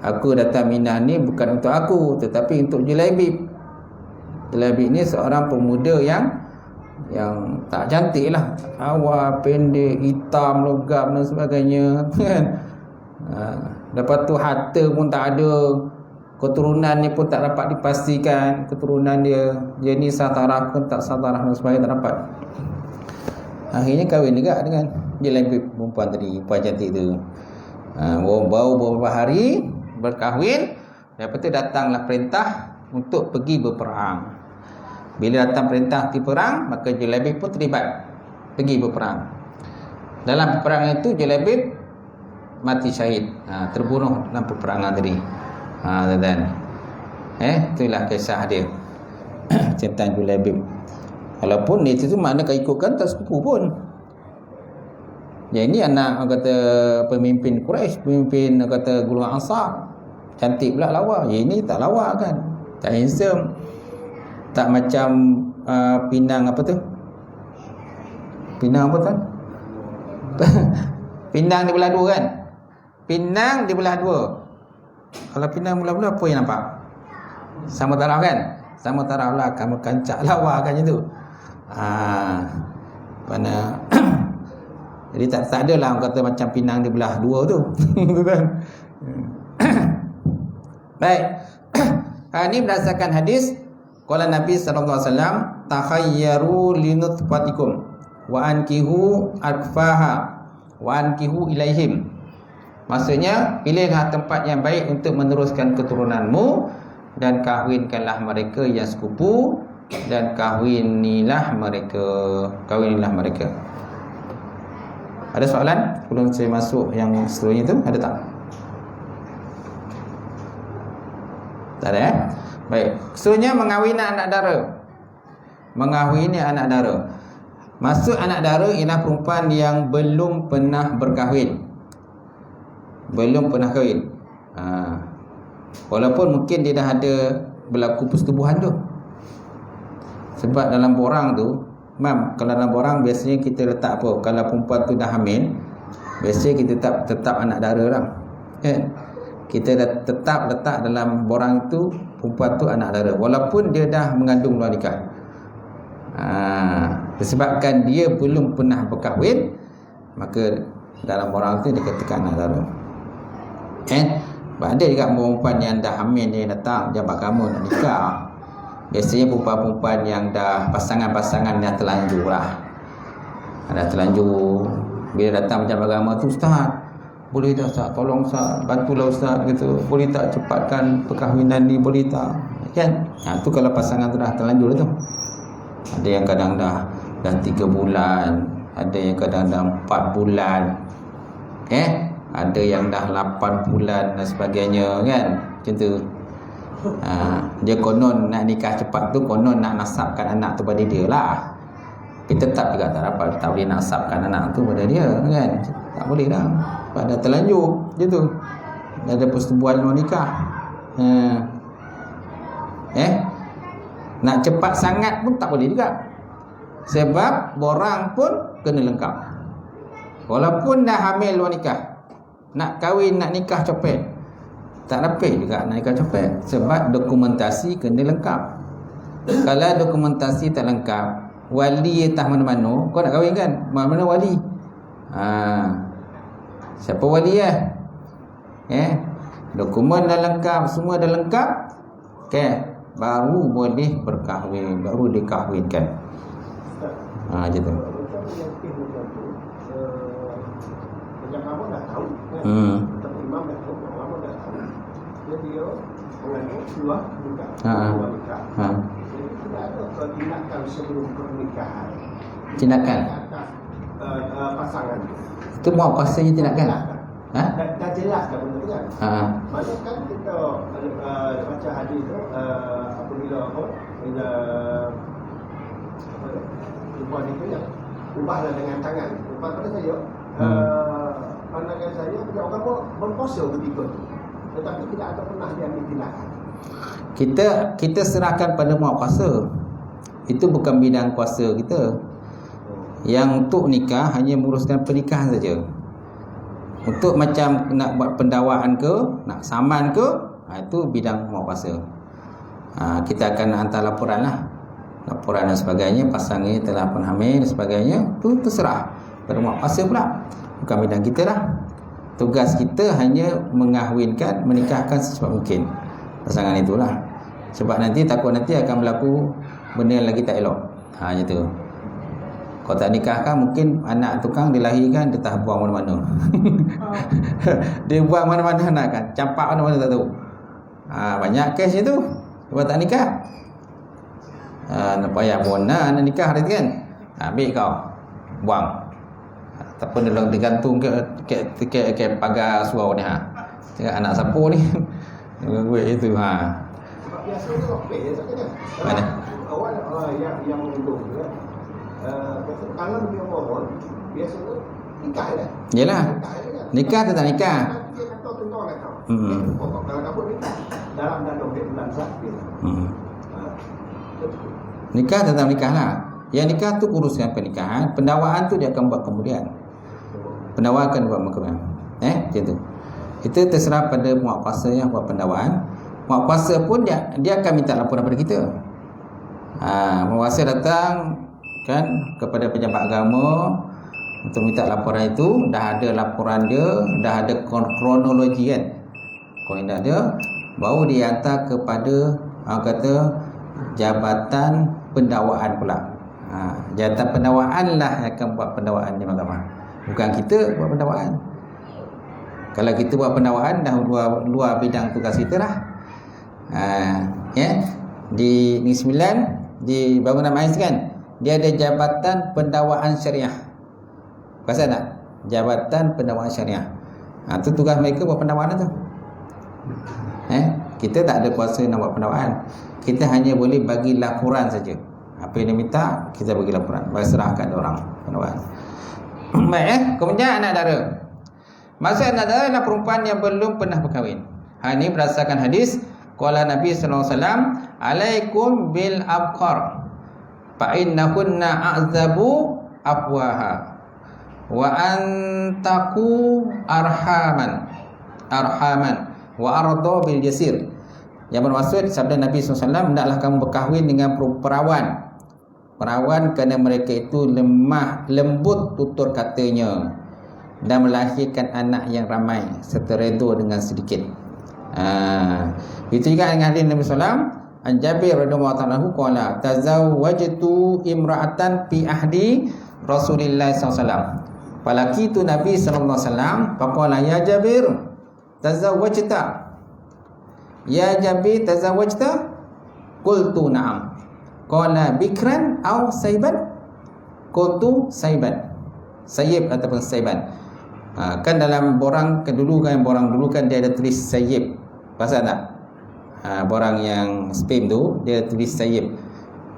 Aku datang Minang ni bukan untuk aku, tetapi untuk Julaibib. Julaibib ni seorang pemuda yang tak cantik lah, awal, pendek, hitam, logam dan sebagainya kan. Lepas tu harta pun tak ada, keturunan ni pun tak dapat dipastikan keturunan dia ni sah taraf pun tak sah taraf dan sebagainya, tak dapat. Akhirnya kahwin juga dengan Julaibib perempuan tadi, perempuan cantik tu. Baru beberapa hari berkahwin, lepas tu datanglah perintah untuk pergi berperang. Bila datang perintah pergi perang, maka Julaibib pun terlibat pergi berperang. Dalam peperangan itu Julaibib mati syahid, terbunuh dalam peperangan tadi. Dan itulah kisah dia tentang Julaibib. Walaupun dia itu makna kalau ikutkan tak sepupu pun. Yang ini anak kata pemimpin Quraisy, pemimpin kata golongan Ansar, cantik pula lawa. Yang ini tak lawa kan, tak handsome, tak macam Pinang apa tu? Pinang apa tu? Pinang di belah dua kan? Pinang di belah dua. Kalau pinang mula-mula apa yang nampak? Sama taraf kan? Sama taraf lah, kamu kancak lawa kan itu. Mana jadi tak ada lah orang kata macam pinang dibelah dua tu. Kan? Baik. Ini berdasarkan hadis qala Nabi sallallahu alaihi wasallam takhayyaru linutfatikum wa ankihu akfaha wa ankihu ilaihim. Maksudnya pilihlah tempat yang baik untuk meneruskan keturunanmu dan kahwinkanlah mereka yang sekupu dan kahwinilah mereka. Ada soalan sebelum saya masuk yang seterusnya tu? Ada tak? Tak ada Baik. Seterusnya mengahwini anak dara. Mengahwini anak dara. Maksud anak dara ialah perempuan yang belum pernah berkahwin. Belum pernah kahwin. Walaupun mungkin dia dah ada berlaku persetubuhan tu. Sebab dalam borang tu, kalau dalam borang biasanya kita letak apa? Kalau perempuan tu dah hamil, biasanya kita tetap anak dara lah. Kita dah tetap letak dalam borang itu perempuan tu anak dara walaupun dia dah mengandung luar nikah. Disebabkan dia belum pernah berkahwin, maka dalam borang tu dikatakan anak dara. Ada juga perempuan yang dah hamil dia datang jabat kamu nak nikah. Biasanya perempuan-perempuan yang dah pasangan-pasangan dah terlanjur lah. Dah terlanjur. Bila datang jabat agama tu, Ustaz, boleh tak Ustaz? Tolong Ustaz, bantulah Ustaz gitu. Boleh tak cepatkan perkahwinan ni, boleh tak? Kan? Tu kalau pasangan tu dah terlanjur tu. Ada yang kadang dah 3 bulan, ada yang kadang dah 4 bulan. Ada yang dah 8 bulan dan sebagainya kan. Macam tu. Dia konon nak nikah cepat tu, konon nak nasabkan anak tu pada dia lah. Tapi tetap juga tak boleh nasabkan anak tu pada dia kan. Tak boleh dah. Pada terlanjur je tu. Dah ada persetubuhan luar nikah. Nak cepat sangat pun tak boleh juga. Sebab borang pun kena lengkap. Walaupun dah hamil luar nikah, nak kahwin, nak nikah copet, tak dapat juga nak nikah copet. Sebab dokumentasi kena lengkap. Kalau dokumentasi tak lengkap, wali entah mana-mana, kau nak kahwin kan? Mana-mana wali. Siapa wali dokumen dah lengkap, semua dah lengkap, baru boleh berkahwin, baru dikahwinkan. Macam tu. Macam kamu dah tahu kan? Imam dah tahu, kamu dah tahu. Dia mengandung keluar nikah. Jadi tidak ada tindakan sebelum pernikahan. Tindakan? Pasangan itu mau kuasanya tindakan? Dah jelas dah benda tu kan? Maksud kan kita baca hadis tu, apabila perempuan itu yang ubahlah dengan tangan. Perempuan pada saya, pandangan saya, bila orang berpuasa ketika tu, tetapi tidak ada pernah dia ambil tindakan. Kita serahkan pada muat kuasa. Itu bukan bidang kuasa kita. Yang untuk nikah hanya menguruskan pernikahan saja. Untuk macam nak buat pendawaan ke, nak saman ke, itu bidang muat kuasa. Kita akan hantar laporan lah, laporan dan sebagainya, pasangannya telah pun hamil dan sebagainya. Itu terserah pada muat kuasa pula. Bukan bidang kita lah. Tugas kita hanya mengahwinkan, menikahkan secepat mungkin pasangan itulah. Sebab nanti takut nanti akan berlaku benda yang lagi tak elok. Macam tu. Kalau tak nikahkan, mungkin anak tukang dilahirkan, dia tak buang mana-mana. Dia buang mana-mana anak kan, campak mana-mana tak tahu. Banyak kes itu. Sebab tak nikah. Nak payah bona nak nikah hari kan. Ambil kau, buang. Ataupun dia digantung ke pagar surau ni. Tengok anak siapa ni. Gue itu Sebab biasanya okey je saja. Mana? Awal yang mengandung ya. Kalau dia mohon, biasanya nikah dah. Yalah. Nikah tetap nikah. Dia kata tengok kata. Kalau kamu nikah dalam bulan Safar. Nikah tetap nikah lah. Yang nikah tu uruskan pernikahan, pendawaan tu dia akan buat kemudian. Pendawaan akan buat kemudian. Macam tu. Itu terserah pada muak kuasa yang buat pendakwaan. Muak kuasa pun dia akan minta laporan pada kita. Muak kuasa datang kan kepada pejabat agama untuk minta laporan itu, dah ada laporan dia, dah ada kronologi kan. Kalau tidak ada, baru dia hantar kepada kata jabatan pendakwaan pula. Jabatan pendakwaan lah yang akan buat pendakwaan di mahkamah. Bukan kita buat pendakwaan. Kalau kita buat pendakwaan dah luar bidang tugas kita lah. Di Negeri Sembilan, di bangunan MAIS kan, dia ada jabatan pendakwaan syariah. Pasal tak? Jabatan pendakwaan syariah. Tu tugas mereka buat pendakwaan tu. Kita tak ada kuasa nak buat pendakwaan. Kita hanya boleh bagi laporan saja. Apa yang dia minta, kita bagi laporan. Bagi serahkan orang pendakwaan. Baik, kemudian anak dara. Maksud anak dara adalah perempuan yang belum pernah berkahwin. Ini berdasarkan hadis qala Nabi sallallahu alaihi wasallam, "Alaikum bil abqar fa innahunna a'zabu afwaha wa antaku arhaman wa arda bil jasir." Yang bermaksud sabda Nabi SAW, hendaklah kamu berkahwin dengan perawan kerana mereka itu lemah, lembut tutur katanya dan melahirkan anak yang ramai serta redha dengan sedikit. Itu juga dengan hadis Nabi SAW, an Jabir radhiyallahu anhu qala tazawwajtu imra'atan fi ahdi Rasulillah SAW. Palaki tu Nabi sallallahu alaihi wasallam, faqala ya Jabir tazawwajta. Ya Jabir tazawwajta? Qultu na'am. Qala bikran aw saiban? Qultu saiban. Sayyib ataupun saiban. Kan dalam borang dulu kan dia ada tulis sayyib. Pasal tak? Borang yang spam tu dia tulis sayyib.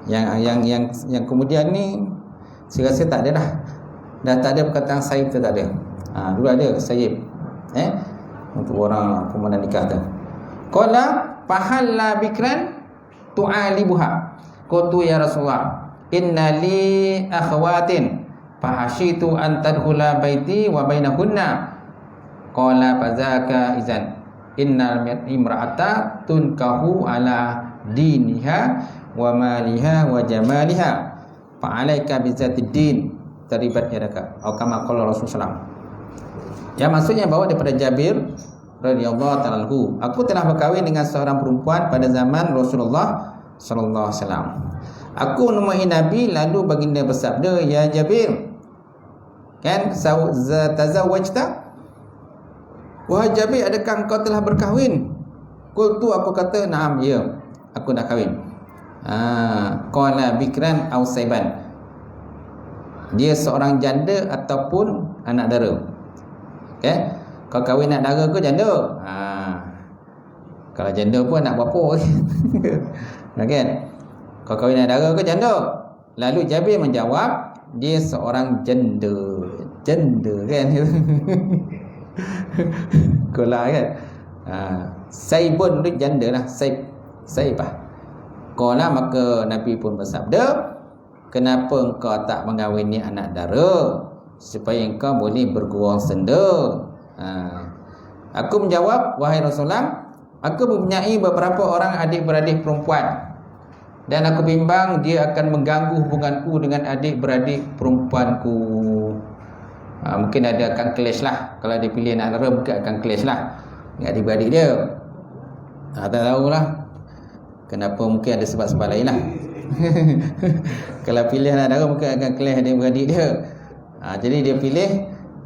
Yang kemudian ni saya rasa tak ada dah. Dah tak ada perkataan sayyib tu, tak ada. Dulu ada sayyib. Untuk orang pemanah nikah tu. Qala fahalla bikran tu'alibuha. Qultu ya Rasulullah, inna li akhwatin fahashitu an tadkhula baiti wa bainahunna. Qala fazaka izan innal imra'ata tunkahu ala diniha wa maliha wa jamaliha fa alaika bizatid din taribat yadaka. Atau kama qala Rasulullah. Yang maksudnya bahawa daripada Jabir radhiyallahu ta'ala anhu, aku telah berkahwin dengan seorang perempuan pada zaman Rasulullah sallallahu alaihi wasallam. Aku menemui Nabi, lalu baginda bersabda, ya Jabir, kan tazawwajta? Wahai Jabir, adakah engkau telah berkahwin? Qultu, aku kata, na'am, ya, aku dah kahwin. Qala bikran aw saiban. Dia seorang janda ataupun anak dara. Okay? Kau kahwin anak dara ke janda? Kalau janda pun anak bapa. Kan? Kau kahwin anak dara ke janda? Lalu Jabir menjawab, dia seorang janda. Janda kan? Kolah kan? Saibun tu janda lah. Saibah. Kolah, maka Nabi pun bersabda, kenapa engkau tak mengahwini anak dara supaya engkau boleh berguang senda? Aku menjawab, wahai Rasulullah, aku mempunyai beberapa orang adik-beradik perempuan dan aku bimbang dia akan mengganggu hubunganku dengan adik-beradik perempuanku. Mungkin ada akan clash lah. Kalau dia pilih anak dara, mungkin akan clash lah dengan adik-beradik dia. Tak tahulah kenapa, mungkin ada sebab-sebab lain lah. Kalau pilih anak dara, mungkin akan clash adik-beradik dia. Jadi dia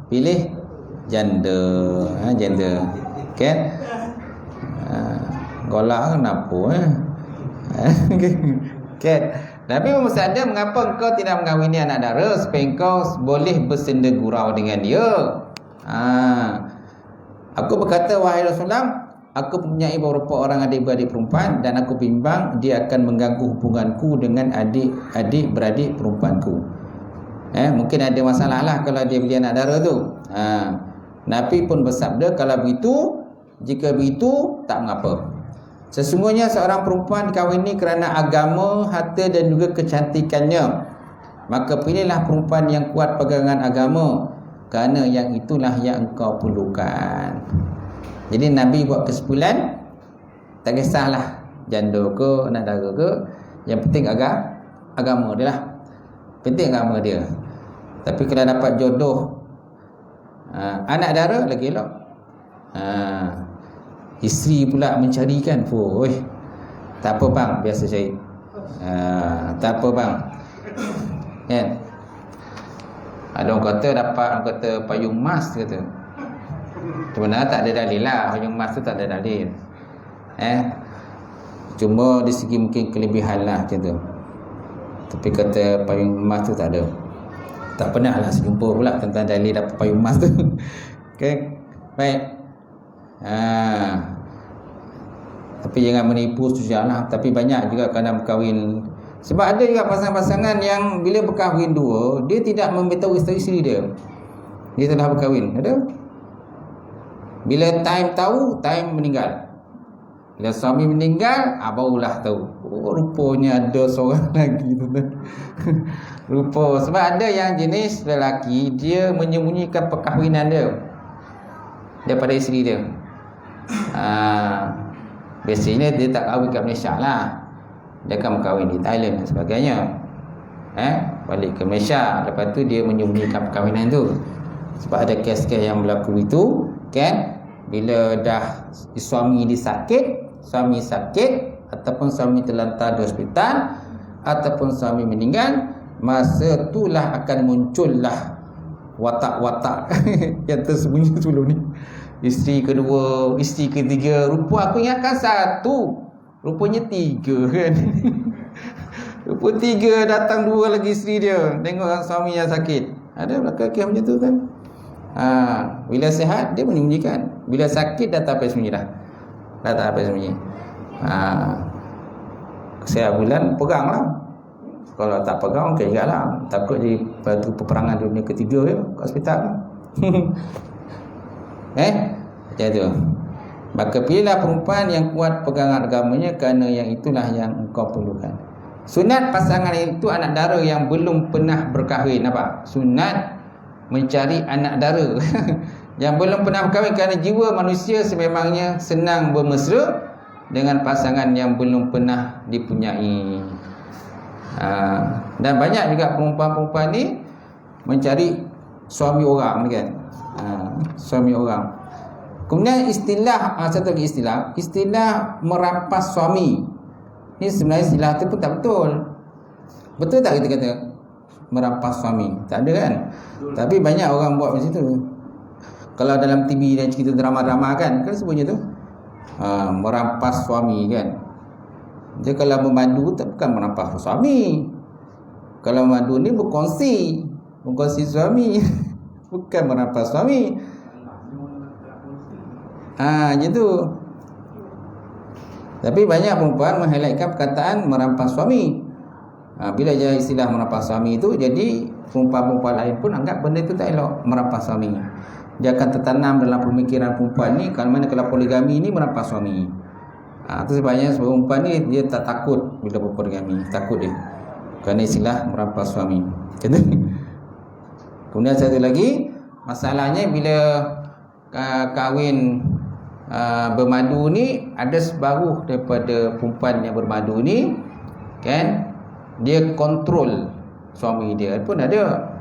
pilih janda. Janda. Kan? Golak kenapa? Kan? Nabi bersabda, mengapa engkau tidak mengahwini anak dara supaya engkau boleh bersenda gurau dengan dia? Aku berkata, wahai Rasulullah, aku mempunyai beberapa orang adik-beradik perempuan dan aku bimbang dia akan mengganggu hubunganku dengan adik-beradik perempuanku. Mungkin ada masalah lah kalau dia beli anak dara tu. Nabi pun bersabda, kalau begitu, jika begitu, tak mengapa. Sesungguhnya seorang perempuan dikahwini kerana agama, harta dan juga kecantikannya. Maka pilihlah perempuan yang kuat pegangan agama, kerana yang itulah yang engkau perlukan. Jadi Nabi buat kesimpulan, tak kisahlah janda ke, anak dara ke, yang penting agama dia lah. Penting agama dia. Tapi kalau dapat jodoh anak dara lagi elok. Isteri pula mencarikan, tak apa bang, biasa cari. Tak apa bang, kan? Ada orang kata dapat, orang kata payung emas kata. Sebenarnya tak ada dalil lah, payung emas tu tak ada dalil. Cuma di segi mungkin kelebihan lah macam tu. Tapi kata payung emas tu tak ada. Tak pernah lah sejumpa pula tentang dalil dapat payung emas tu. Okay, baik. Tapi jangan menipu susah lah. Tapi banyak juga kadang berkahwin. Sebab ada juga pasangan-pasangan yang bila berkahwin dua, dia tidak memberitahu isteri dia telah berkahwin. Ada. Bila time tahu, time meninggal. Bila suami meninggal, barulah tahu. Rupanya ada seorang lagi tu. Rupa. Sebab ada yang jenis lelaki, dia menyembunyikan perkahwinan dia daripada isteri dia. Biasanya dia tak kahwin kat Malaysia lah. Dia akan berkahwin di Thailand dan sebagainya. Balik ke Malaysia, lepas tu dia menyembunyikan perkahwinan tu. Sebab ada kes-kes yang berlaku itu, kan? Bila dah suami sakit ataupun suami terlantar di hospital ataupun suami meninggal, masa itulah akan muncullah watak-watak yang tersembunyi sebelum ni. Isteri kedua, isteri ketiga, rupa aku ingatkan satu, rupanya tiga kan. Rupa tiga, datang dua lagi isteri dia, tengok suami yang sakit. Ada belakang kes macam tu kan. Bila sihat dia menyembunyikan, bila sakit dah tak apa sembunyi dah. Dah tak apa sembunyi. Saya bulan pegang lah. Kalau tak pegang okey juga lah. Takut jadi batu peperangan dunia ketiga ya, kat hospital. Macam tu. Maka pilihlah perempuan yang kuat pegangan agamanya, kerana yang itulah yang engkau perlukan. Sunat pasangan itu anak dara yang belum pernah berkahwin. Nampak? Sunat mencari anak dara yang belum pernah berkahwin, kerana jiwa manusia sememangnya senang bermesra dengan pasangan yang belum pernah dipunyai. Dan banyak juga perempuan-perempuan ni mencari suami orang kan. Suami orang. Kemudian istilah, satu lagi istilah merampas suami. Ini sebenarnya istilah tu pun tak betul. Betul tak kita kata merampas suami? Tak ada kan? Tapi banyak orang buat macam tu. Kalau dalam TV dan cerita drama-drama kan sebutnya tu merampas suami kan. Dia kalau memadu tak bukan merampas suami. Kalau memadu ni berkongsi suami. Bukan merampas suami. Macam tu. Tapi banyak perempuan menghighlightkan perkataan merampas suami. Bila jadi istilah merampas suami itu, jadi perempuan-perempuan lain pun anggap benda itu tak elok, merampas suami. Dia akan tertanam dalam pemikiran perempuan ni, kalau poligami ni merampas suami. Itu sebabnya perempuan ni dia tak takut bila berpoligami, takut dia kerana istilah merampas suami. Kemudian satu lagi, masalahnya bila kahwin bermadu ni, ada separuh daripada perempuan yang bermadu ni kan, dia kontrol suami dia pun ada.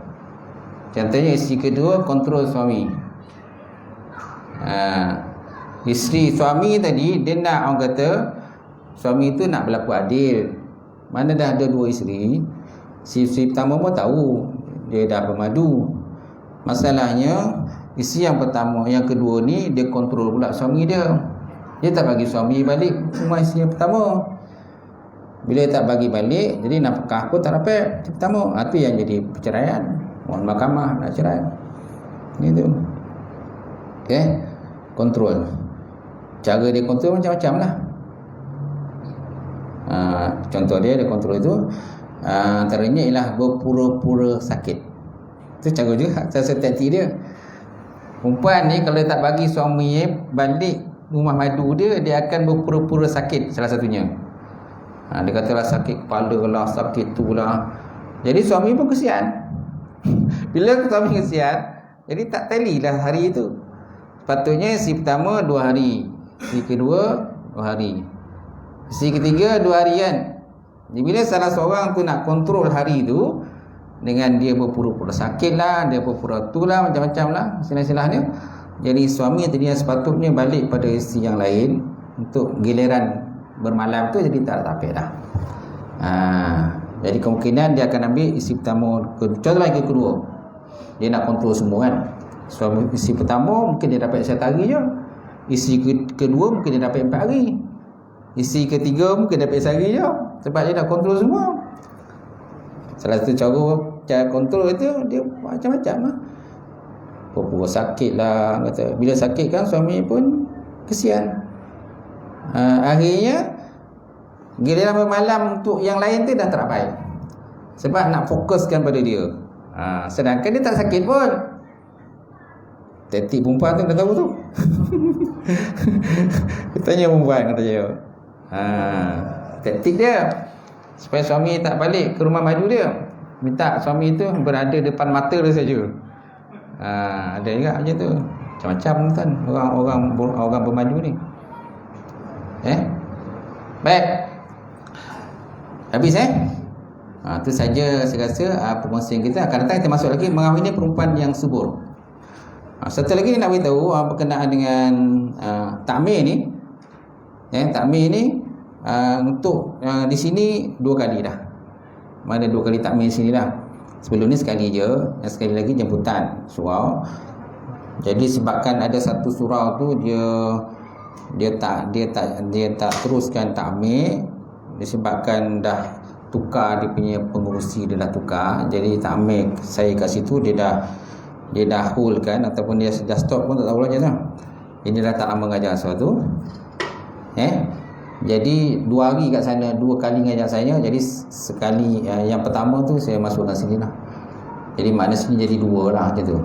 Contohnya isteri kedua kontrol suami. Isteri suami tadi dia nak, orang kata suami tu nak berlaku adil. Mana dah ada dua isteri, si pertama pun tahu dia dah bermadu. Masalahnya isteri yang pertama, yang kedua ni dia kontrol pula suami dia. Dia tak bagi suami balik rumah isteri yang pertama. Bila tak bagi balik, jadi nafkah pun tak dapat pertama. Itu yang jadi perceraian. Mohon mahkamah nak cerai. Gitu. Okey. Kontrol. Cara dia kontrol macam-macam lah. Contoh dia kontrol itu antaranya ialah berpura-pura sakit. Itu cara juga, cara taktik dia. Perempuan ni kalau tak bagi suami balik rumah madu dia, dia akan berpura-pura sakit salah satunya. Dia katalah sakit kepala lah, sakit tu lah. Jadi suami pun kesian. Bila suami kesian, jadi tak tali lah hari itu. Patutnya isteri pertama 2 hari, isteri kedua 2 hari, isteri ketiga 2 hari kan. Jadi bila salah seorang tu nak kontrol hari tu, dengan dia berpura-pura sakit lah, dia berpura-pura tu lah, macam-macam lah silah-silah dia, jadi suami tadinya sepatutnya balik pada isteri yang lain untuk giliran bermalam tu, jadi tak sampai dah. Jadi kemungkinan dia akan ambil isteri pertama, contoh lagi kedua, dia nak kontrol semua kan. Suami isteri pertama mungkin dia dapat 1 hari je, isteri kedua mungkin dia dapat 4 hari, isteri ketiga mungkin dapat 1 hari je, sebab dia nak kontrol semua. Salah satu cara kontrol itu dia macam-macam lah. Pura-pura sakit lah, kata. Bila sakit kan suami pun kesian. Akhirnya giliran bermalam untuk yang lain tu dah tak baik, sebab nak fokuskan pada dia. Sedangkan dia tak sakit pun. Taktik perempuan tu dah tahu tu. Tanya perempuan, kata dia. Taktik dia supaya suami tak balik ke rumah maju dia, minta suami tu berada depan mata dia saja. Ada juga macam tu. Macam-macam kan orang bermaju ni. Baik. Habis tu saja saya rasa perkongsian kita. Akan datang kita masuk lagi mengahwini perempuan yang subur. Satu lagi nak beritahu berkenaan dengan takmir ni. Takmir ni untuk di sini 2 kali dah. Mana 2 kali takmir sini dah. Sebelum ni sekali je, dan sekali lagi jemputan surau. Jadi sebabkan ada satu surau tu dia tak teruskan takmir, disebabkan dah tukar dia punya pengurusi, dia dah tukar. Jadi takmir saya kat situ dia dah hold kan, ataupun dia dah stop pun tak tahu lah macam tu. Ini dah tak lama mengajar sesuatu. Jadi 2 hari kat sana, 2 kali mengajar saya. Jadi sekali yang pertama tu saya masukkan sini lah. Jadi makna sini jadi 2 lah macam tu.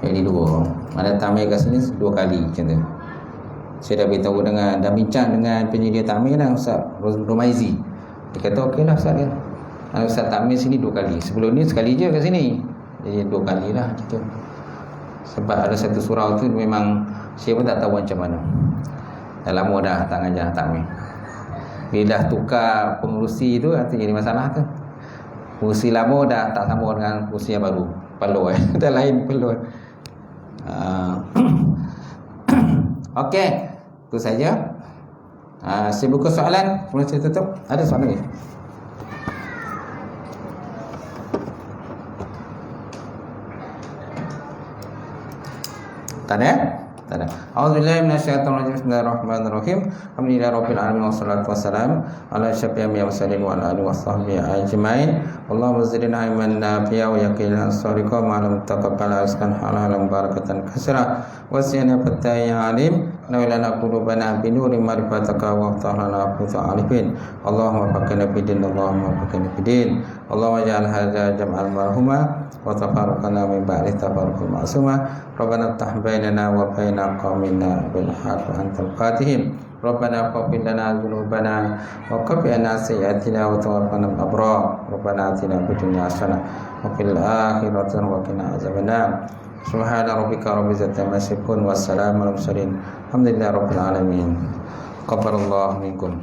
Jadi 2. Mana tamir kat sini 2 kali macam tu. Saya dah beritahu dah bincang dengan penyedia tamir lah, Ustaz Romaizi. Dia kata okey lah Ustaz dia. Ustaz tamir sini 2 kali. Sebelum ni sekali je kat sini. Jadi 2 kali lah macam tu. Sebab ada satu surau tu memang saya pun tak tahu macam mana. Dah lama dah tak ngajar takmir. Bila dah tukar pengurusi tu, itu jadi masalah tu. Pengurusi lama dah tak sama dengan pengurusi yang baru. Pelur dah lain pelur. Okey, itu saja. Saya buka soalan sebelum saya tutup. Ada soalan ni? Tak ada? Tak ada. A'udzubillahi minasyaitonir rajim. Bismillahirrahmanirrahim. Alhamdulillahirabbil alamin wassalatu wassalamu ala asyrafil anbiya'i mursalin wa ala alihi washabbihi ajmain. Allahumma zidna ilman nafi'a wa yaqinan sadiqa wa lam taqabbal rizqan halalan barakatan katsira wa siyana fatai alim nawilana qulubana bi nuri ma'rifataka wa aftahana fuza alifin. Allahumma faqina bidin, Allahumma faqina bidin. Allahumma ja'al hadza jam'al marhuma wa tafarraqana min ba'di tafarruqal ma'suma. Rabbana iftah bainana wa baina qaumina bil haqqi wa antal fatihim. Rabbana ighfir lana dzunubana wa qfi anna sayyi'atina wa tawaffana bil abrar. Rabbana atina fid dunya hasanah wa fil akhirati hasanah wa qina azabannar. Subhana rabbika rabbil izzati amma yasifun wa salamun alal mursalin. Alhamdulillahi rabbil alamin. Qabarallahu minkum.